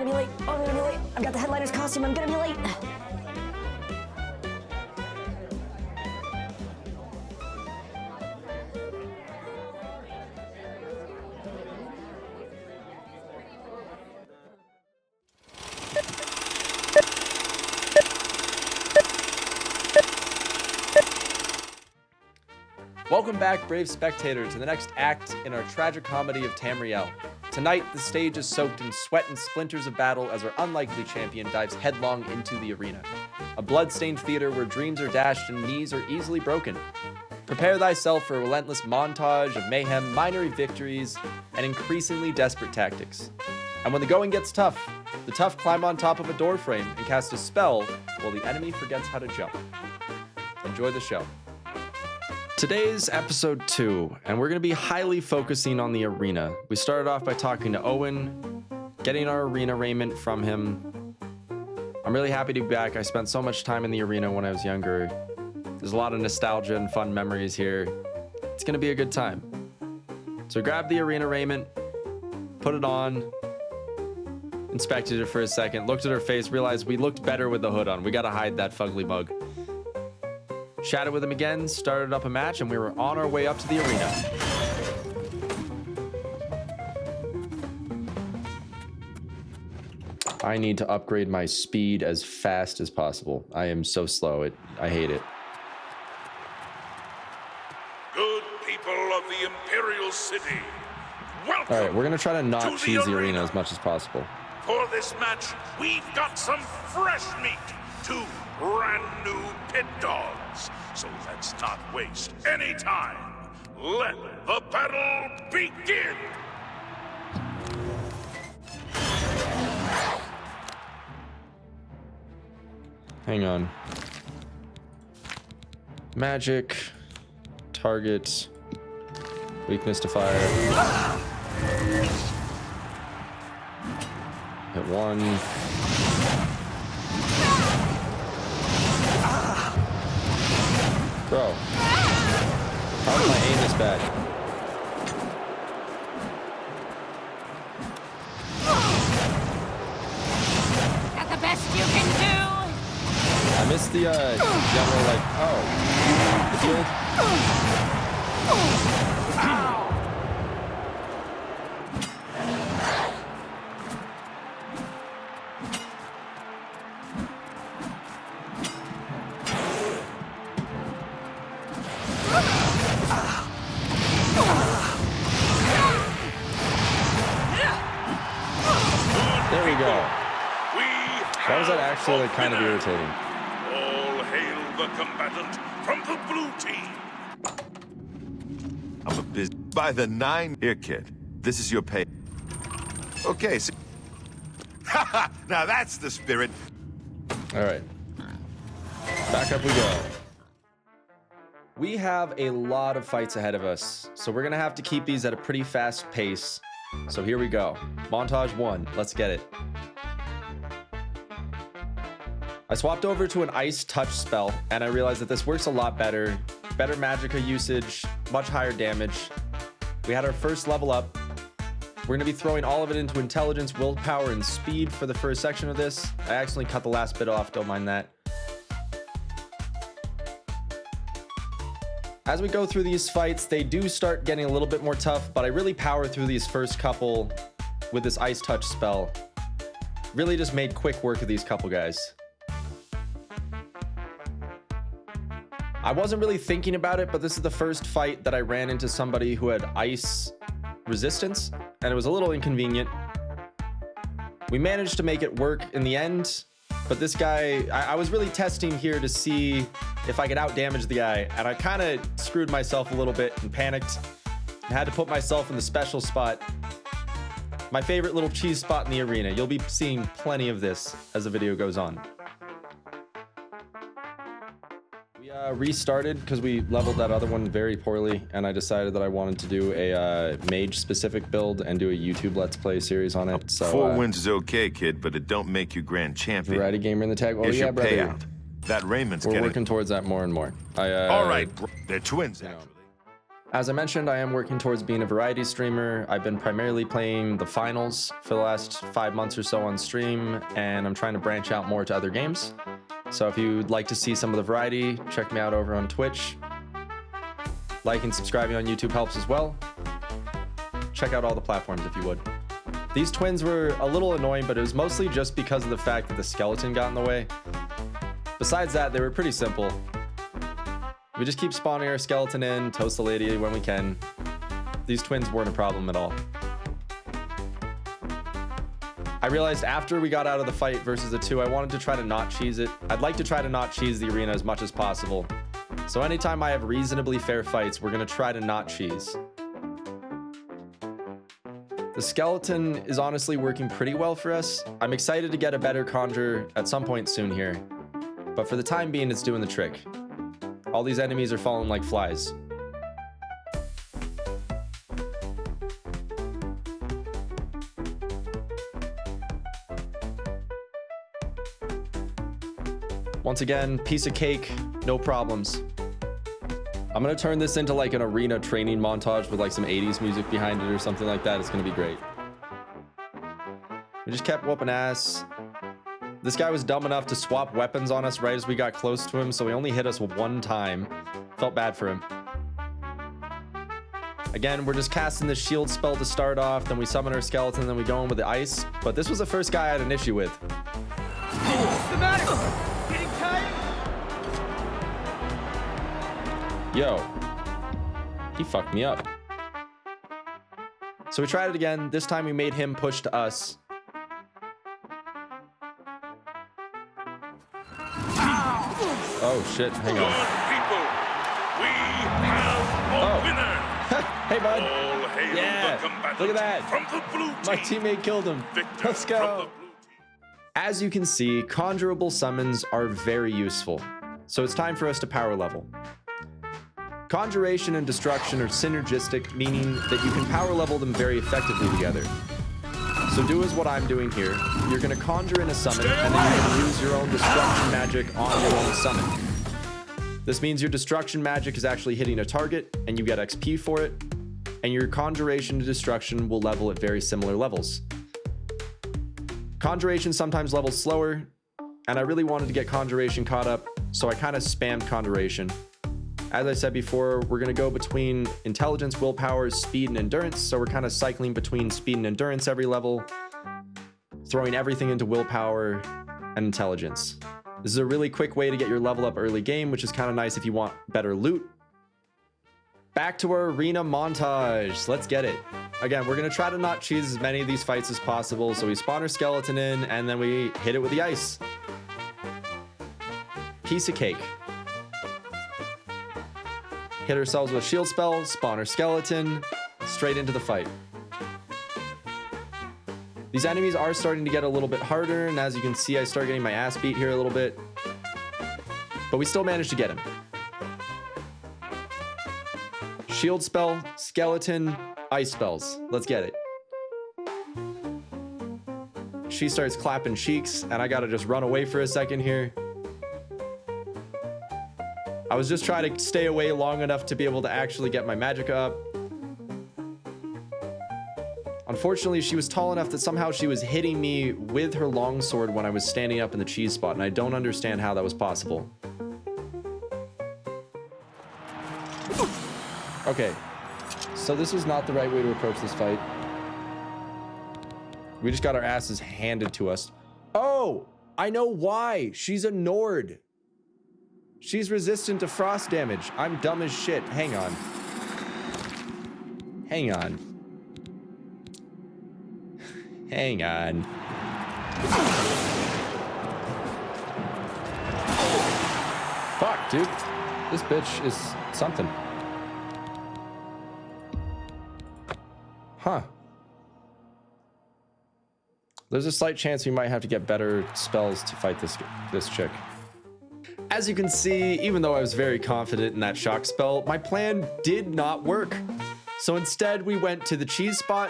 gonna be late. Oh, I'm gonna be late. I've got the headliner's costume. I'm gonna be late. Welcome back, brave spectator, to the next act in our tragic comedy of Tamriel. Tonight, the stage is soaked in sweat and splinters of battle as our unlikely champion dives headlong into the arena. A blood-stained theater where dreams are dashed and knees are easily broken. Prepare thyself for a relentless montage of mayhem, minor victories, and increasingly desperate tactics. And when the going gets tough, the tough climb on top of a doorframe and cast a spell while the enemy forgets how to jump. Enjoy the show. Today's episode 2, and we're going to be highly focusing on the arena. We started off by talking to Owen, getting our arena raiment from him. I'm really happy to be back. I spent so much time in the arena when I was younger. There's a lot of nostalgia and fun memories here. It's going to be a good time. So grab the arena raiment, put it on, inspected it for a second, looked at her face, realized we looked better with the hood on. We got to hide that fugly bug. Chatted with him again, started up a match, and we were on our way up to the arena. I need to upgrade my speed as fast as possible. I am so slow. I hate it. Good people of the Imperial City, welcome. All right, we're going to try to not cheese the arena as much as possible. For this match, we've got some fresh meat. 2 brand new pit dogs. So let's not waste any time. Let the battle begin. Hang on. Magic. Target. Weakness to fire. Hit 1. Bro, how is my aim this bad? That the best you can do? I missed the general, like, oh, the field. There we go. Why was that actually like kind of irritating? All hail the combatant from the blue team. I'm a busy by the 9 here, kid. This is your pay. Okay, so now that's the spirit. All right. Back up we go. We have a lot of fights ahead of us, so we're gonna have to keep these at a pretty fast pace. So here we go. Montage 1. Let's get it. I swapped over to an ice touch spell, and I realized that this works a lot better. Better magicka usage, much higher damage. We had our first level up. We're gonna be throwing all of it into intelligence, willpower, and speed for the first section of this. I accidentally cut the last bit off, don't mind that. As we go through these fights, they do start getting a little bit more tough, but I really power through these first couple with this ice touch spell. Really just made quick work of these couple guys. I wasn't really thinking about it, but this is the first fight that I ran into somebody who had ice resistance, and it was a little inconvenient. We managed to make it work in the end, but this guy, I was really testing here to see if I could out-damage the guy, and I kind of screwed myself a little bit and panicked and had to put myself in the special spot. My favorite little cheese spot in the arena. You'll be seeing plenty of this as the video goes on. We restarted because we leveled that other one very poorly, and I decided that I wanted to do a mage-specific build and do a YouTube Let's Play series on it. So 4 wins is okay, kid, but it don't make you grand champion. Variety gamer in the tag. Oh Here's yeah, your brother. payout. That Raymond's We're getting... working towards that more and more. All right, they're twins, actually. As I mentioned, I am working towards being a variety streamer. I've been primarily playing the finals for the last 5 months or so on stream, and I'm trying to branch out more to other games. So if you'd like to see some of the variety, check me out over on Twitch. Like and subscribing on YouTube helps as well. Check out all the platforms if you would. These twins were a little annoying, but it was mostly just because of the fact that the skeleton got in the way. Besides that, they were pretty simple. We just keep spawning our skeleton in, toast the lady when we can. These twins weren't a problem at all. I realized after we got out of the fight versus the 2, I wanted to try to not cheese it. I'd like to try to not cheese the arena as much as possible. So anytime I have reasonably fair fights, we're gonna try to not cheese. The skeleton is honestly working pretty well for us. I'm excited to get a better conjure at some point soon here. But for the time being, it's doing the trick. All these enemies are falling like flies. Once again, piece of cake, no problems. I'm gonna turn this into like an arena training montage with like some 80s music behind it or something like that. It's gonna be great. We just kept whooping ass. This guy was dumb enough to swap weapons on us right as we got close to him, so he only hit us 1 time. Felt bad for him. Again, we're just casting the shield spell to start off, then we summon our skeleton, then we go in with the ice. But this was the first guy I had an issue with. What's the matter? Getting tired? Yo, he fucked me up. So we tried it again. This time we made him push to us. Oh shit, hang on. Good people, we have a winner. Hey bud. All hail Yeah, the combatant look at that. from the blue team. My teammate killed him. Victor Let's from go. the blue team. As you can see, conjurable summons are very useful. So it's time for us to power level. Conjuration and destruction are synergistic, meaning that you can power level them very effectively together. So do as what I'm doing here. You're gonna conjure in a summon, and then you're gonna use your own destruction magic on your own summon. This means your destruction magic is actually hitting a target, and you get XP for it, and your conjuration to destruction will level at very similar levels. Conjuration sometimes levels slower, and I really wanted to get conjuration caught up, so I kind of spammed conjuration. As I said before, we're going to go between intelligence, willpower, speed, and endurance. So we're kind of cycling between speed and endurance every level, throwing everything into willpower and intelligence. This is a really quick way to get your level up early game, which is kind of nice if you want better loot. Back to our arena montage. Let's get it. Again, we're going to try to not cheese as many of these fights as possible. So we spawn our skeleton in, and then we hit it with the ice. Piece of cake. Hit ourselves with a shield spell, spawn our skeleton, straight into the fight. These enemies are starting to get a little bit harder, and as you can see, I start getting my ass beat here a little bit. But we still managed to get him. Shield spell, skeleton, ice spells. Let's get it. She starts clapping cheeks, and I gotta just run away for a second here. I was just trying to stay away long enough to be able to actually get my magic up. Unfortunately, she was tall enough that somehow she was hitting me with her longsword when I was standing up in the cheese spot, and I don't understand how that was possible. Okay, so this was not the right way to approach this fight. We just got our asses handed to us. Oh, I know why. She's a Nord. She's resistant to frost damage. I'm dumb as shit. Hang on. Hang on. Hang on. Fuck, dude. This bitch is something. Huh. There's a slight chance we might have to get better spells to fight this chick. As you can see, even though I was very confident in that shock spell, my plan did not work. So instead, we went to the cheese spot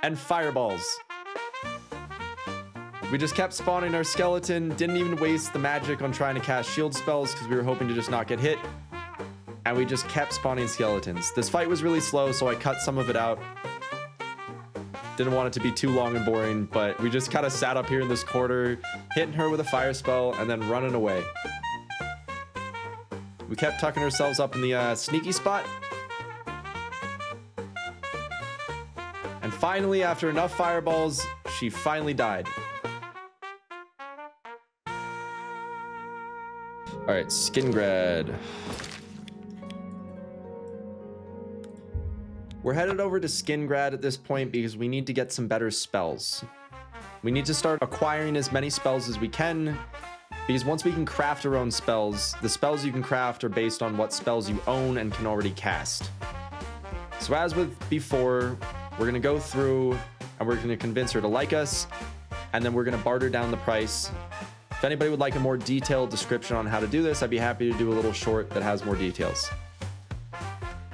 and fireballs. We just kept spawning our skeleton, didn't even waste the magic on trying to cast shield spells because we were hoping to just not get hit. and we just kept spawning skeletons. This fight was really slow, so I cut some of it out. Didn't want it to be too long and boring, but we just kind of sat up here in this corner, hitting her with a fire spell, and then running away. We kept tucking ourselves up in the sneaky spot. And finally, after enough fireballs, she finally died. All right, Skingrad. We're headed over to Skingrad at this point because we need to get some better spells. We need to start acquiring as many spells as we can, because once we can craft our own spells, the spells you can craft are based on what spells you own and can already cast. So as with before, we're gonna go through and we're gonna convince her to like us, and then we're gonna barter down the price. If anybody would like a more detailed description on how to do this, I'd be happy to do a little short that has more details.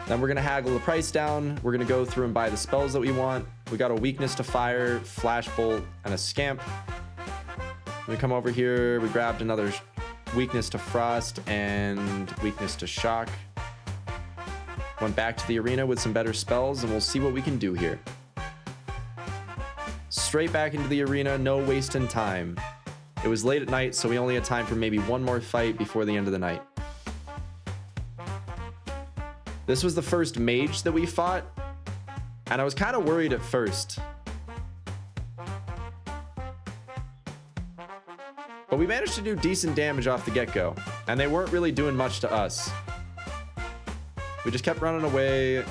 Then we're gonna haggle the price down. We're gonna go through and buy the spells that we want. We got a weakness to fire, flash bolt, and a scamp. We come over here, we grabbed another weakness to frost and weakness to shock. Went back to the arena with some better spells, and we'll see what we can do here. Straight back into the arena, no wasting time. It was late at night, so we only had time for maybe one more fight before the end of the night. This was the first mage that we fought, and I was kind of worried at first. But we managed to do decent damage off the get-go, and they weren't really doing much to us. We just kept running away,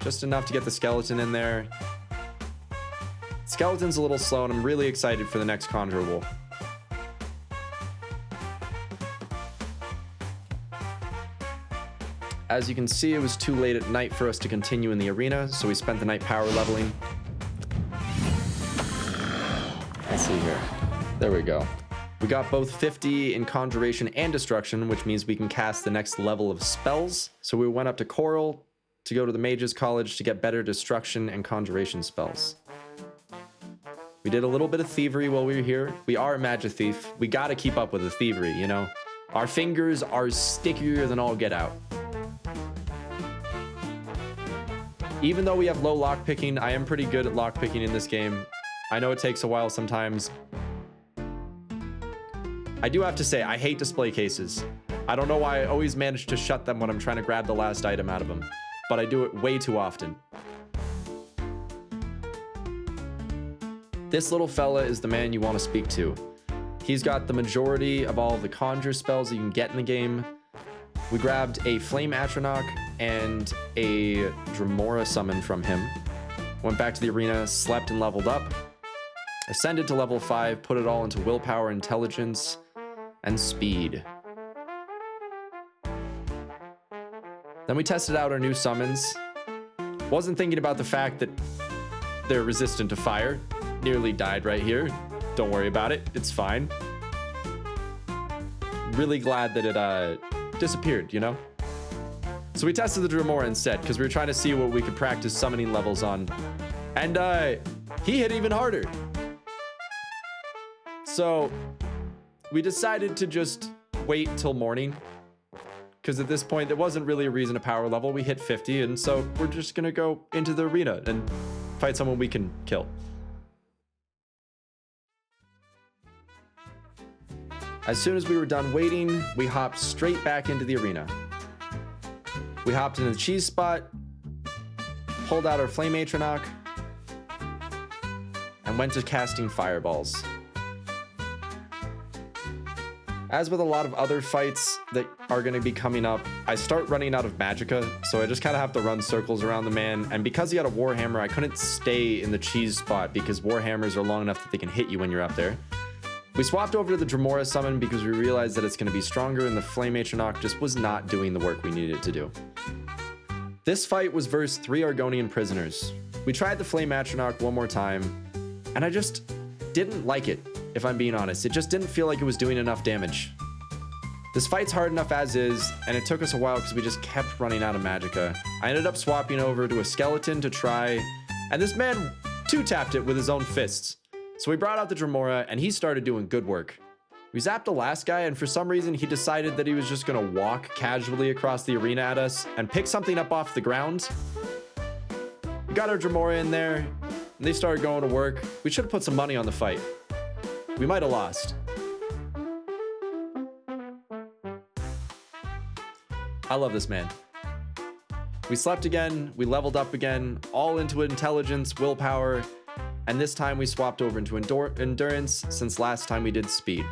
just enough to get the skeleton in there. Skeleton's a little slow, and I'm really excited for the next Conjurable. As you can see, it was too late at night for us to continue in the arena, so we spent the night power leveling. Let's see here. There we go. We got both 50 in Conjuration and Destruction, which means we can cast the next level of spells. So we went up to Coral to go to the Mages College to get better Destruction and Conjuration spells. We did a little bit of thievery while we were here. We are a magic thief. We gotta keep up with the thievery, you know? Our fingers are stickier than all get out. Even though we have low lockpicking, I am pretty good at lockpicking in this game. I know it takes a while sometimes. I do have to say, I hate display cases. I don't know why I always manage to shut them when I'm trying to grab the last item out of them, but I do it way too often. This little fella is the man you want to speak to. He's got the majority of all the conjure spells that you can get in the game. We grabbed a Flame Atronach and a Dremora summon from him. Went back to the arena, slept and leveled up. Ascended to level 5, put it all into willpower, intelligence, and speed. Then we tested out our new summons. Wasn't thinking about the fact that they're resistant to fire. Nearly died right here. Don't worry about it, it's fine. Really glad that it disappeared, you know? So we tested the Dremora instead, because we were trying to see what we could practice summoning levels on. And he hit even harder. So we decided to just wait till morning, because at this point there wasn't really a reason to power level. We hit 50, and so we're just gonna go into the arena and fight someone we can kill. As soon as we were done waiting, we hopped straight back into the arena. We hopped in the cheese spot, pulled out our Flame Atronach, and went to casting fireballs. As with a lot of other fights that are going to be coming up, I start running out of magicka, so I just kind of have to run circles around the man, and because he had a Warhammer, I couldn't stay in the cheese spot because Warhammers are long enough that they can hit you when you're up there. We swapped over to the Dremora summon because we realized that it's going to be stronger, and the Flame Atronach just was not doing the work we needed it to do. This fight was versus 3 Argonian prisoners. We tried the Flame Atronach one more time, and I just didn't like it, if I'm being honest. It just didn't feel like it was doing enough damage. This fight's hard enough as is, and it took us a while because we just kept running out of magicka. I ended up swapping over to a skeleton to try, and this man two-tapped it with his own fists. So we brought out the Dremora, and he started doing good work. We zapped the last guy, and for some reason, he decided that he was just gonna walk casually across the arena at us and pick something up off the ground. We got our Dremora in there, and they started going to work. We should have put some money on the fight. We might have lost. I love this man. We slept again, we leveled up again, all into intelligence, willpower, and this time we swapped over into endurance since last time we did speed.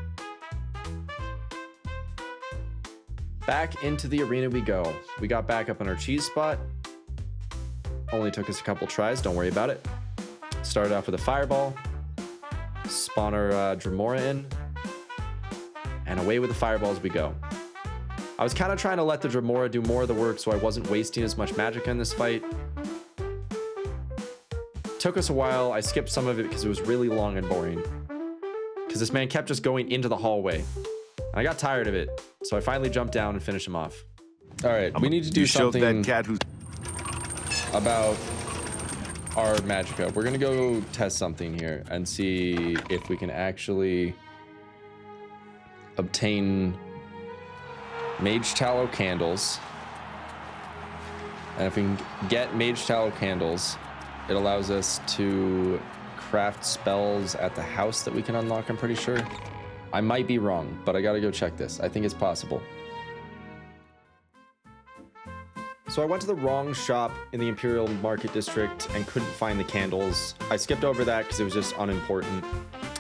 Back into the arena we go. We got back up on our cheese spot. Only took us a couple tries, don't worry about it. Started off with a fireball, spawn our Dremora in, and away with the fireballs we go. I was kind of trying to let the Dremora do more of the work so I wasn't wasting as much magic in this fight. Took us a while. I skipped some of it because it was really long and boring. Because this man kept just going into the hallway. And I got tired of it. So I finally jumped down and finished him off. All right, we need to do something that cat who's about our magicka. We're going to go test something here and see if we can actually obtain mage tallow candles, and if we can get mage tallow candles, it allows us to craft spells at the house that we can unlock, I'm pretty sure. I might be wrong, but I gotta go check this. I think it's possible. So I went to the wrong shop in the Imperial Market District and couldn't find the candles. I skipped over that because it was just unimportant.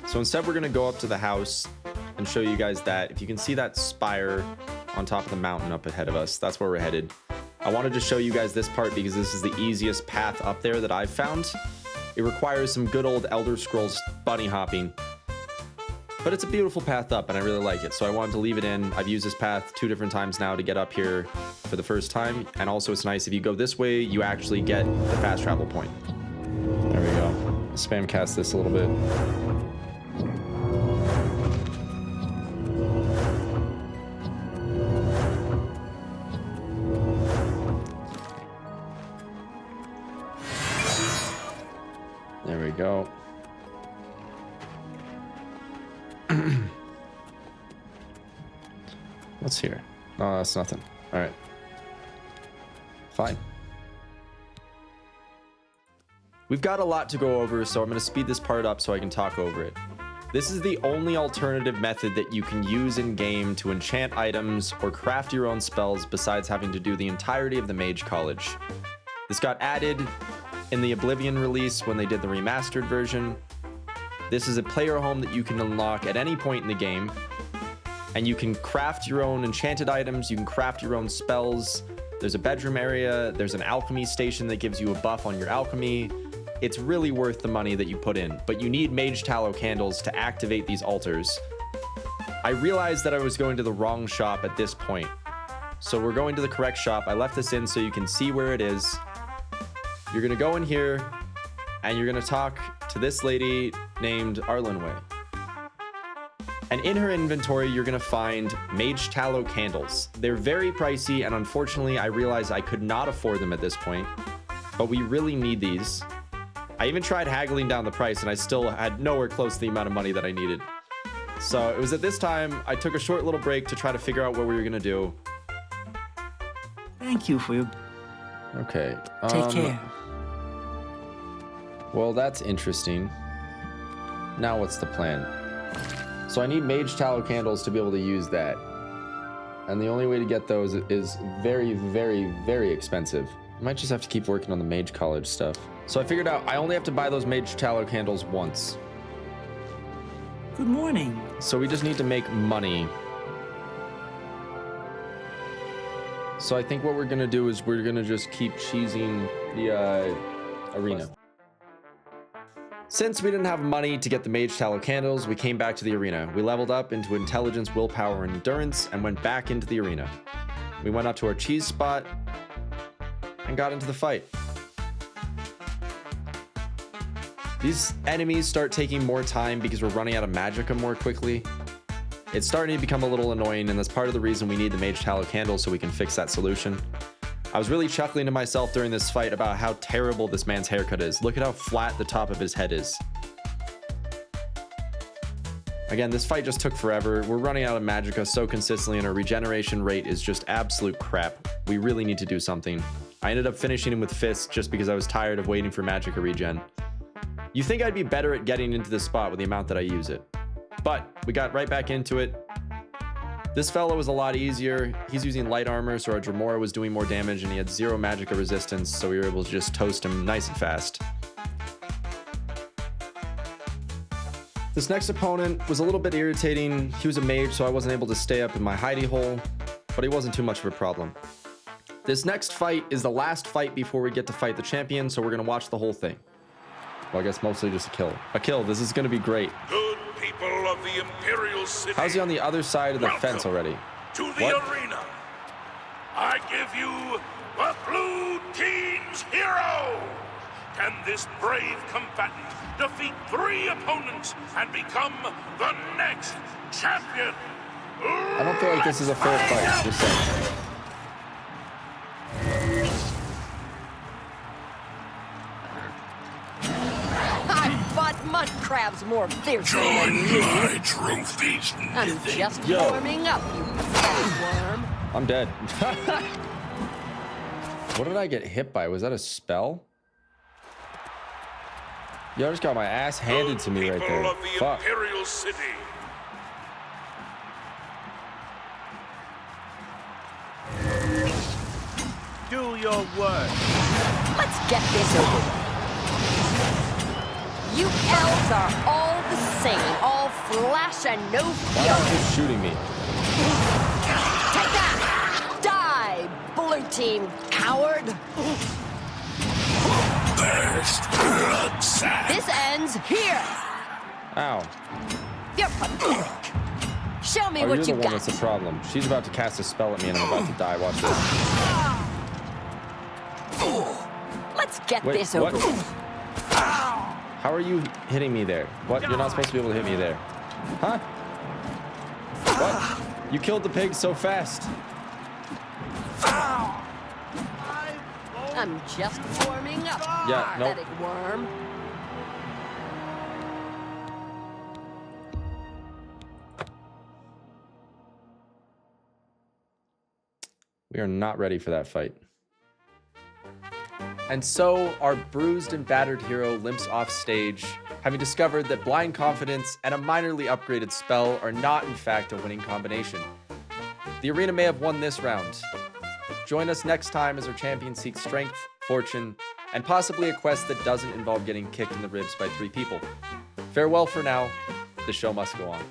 So instead we're gonna go up to the house and show you guys that. If you can see that spire on top of the mountain up ahead of us, that's where we're headed. I wanted to show you guys this part because this is the easiest path up there that I've found. It requires some good old Elder Scrolls bunny hopping, but it's a beautiful path up and I really like it, so I wanted to leave it in. I've used this path 2 different times now to get up here for the first time, and also it's nice if you go this way, you actually get the fast travel point. There we go. Spam cast this a little bit. There we go. What's here? No, that's nothing. All right. Fine. We've got a lot to go over, so I'm going to speed this part up so I can talk over it. This is the only alternative method that you can use in game to enchant items or craft your own spells besides having to do the entirety of the Mage College. This got added in the Oblivion release when they did the remastered version. This is a player home that you can unlock at any point in the game, and you can craft your own enchanted items, you can craft your own spells. There's a bedroom area, there's an alchemy station that gives you a buff on your alchemy. It's really worth the money that you put in, but you need mage tallow candles to activate these altars. I realized that I was going to the wrong shop at this point, so we're going to the correct shop. I left this in so you can see where it is. You're gonna go in here and you're gonna talk to this lady named Arlenway. And in her inventory, you're gonna find mage tallow candles. They're very pricey, and unfortunately, I realized I could not afford them at this point, but we really need these. I even tried haggling down the price, and I still had nowhere close to the amount of money that I needed. So it was at this time, I took a short little break to try to figure out what we were gonna do. Thank you for your... Okay. Take care. Well, that's interesting. Now what's the plan? So I need mage tallow candles to be able to use that. And the only way to get those is very, very, very expensive. I might just have to keep working on the mage college stuff. So I figured out I only have to buy those mage tallow candles once. Good morning. So we just need to make money. So I think what we're gonna do is we're gonna just keep cheesing the arena. Since we didn't have money to get the mage tallow candles, we came back to the arena. We leveled up into intelligence, willpower, and endurance, and went back into the arena. We went up to our cheese spot and got into the fight. These enemies start taking more time because we're running out of magicka more quickly. It's starting to become a little annoying, and that's part of the reason we need the mage tallow candle so we can fix that solution. I was really chuckling to myself during this fight about how terrible this man's haircut is. Look at how flat the top of his head is. Again, this fight just took forever. We're running out of magicka so consistently, and our regeneration rate is just absolute crap. We really need to do something. I ended up finishing him with fists just because I was tired of waiting for magicka regen. You think I'd be better at getting into this spot with the amount that I use it. But we got right back into it. This fellow was a lot easier. He's using light armor, so our Dremora was doing more damage, and he had 0 magicka resistance, so we were able to just toast him nice and fast. This next opponent was a little bit irritating. He was a mage, so I wasn't able to stay up in my hidey hole, but he wasn't too much of a problem. This next fight is the last fight before we get to fight the champion, so we're going to watch the whole thing. Well, I guess mostly just a kill. A kill. This is going to be great. Good people of the Imperial City. How's he on the other side of the fence already? To the arena. I give you the Blue Team's hero. Can this brave combatant defeat 3 opponents and become the next champion? I don't feel like this is a fair fight. Just saying. I fought mud crabs more fiercely than Join you. my trophies. I'm just Yo. warming up, you fat worm. I'm dead. What did I get hit by? Was that a spell? Yo, I just got my ass handed to me right there. People of the Fuck. Imperial City. Do your work. Let's get this over with. You elves are all the same, all flash and no Why not fury. just shooting me? Take that! Die, blue team coward! First blood sack. This ends here. Ow. You're pathetic. Show me Oh, you're what the you one got. that's the problem. She's about to cast a spell at me and I'm about to die. Watch this. Let's get Wait, this what? over with. How are you hitting me there? What? You're not supposed to be able to hit me there. Huh? What? You killed the pig so fast. I'm just warming up. Yeah, nope. Pathetic worm. We are not ready for that fight. And so our bruised and battered hero limps off stage, having discovered that blind confidence and a minorly upgraded spell are not in fact a winning combination. The arena may have won this round. Join us next time as our champion seeks strength, fortune, and possibly a quest that doesn't involve getting kicked in the ribs by 3 people. Farewell for now. The show must go on.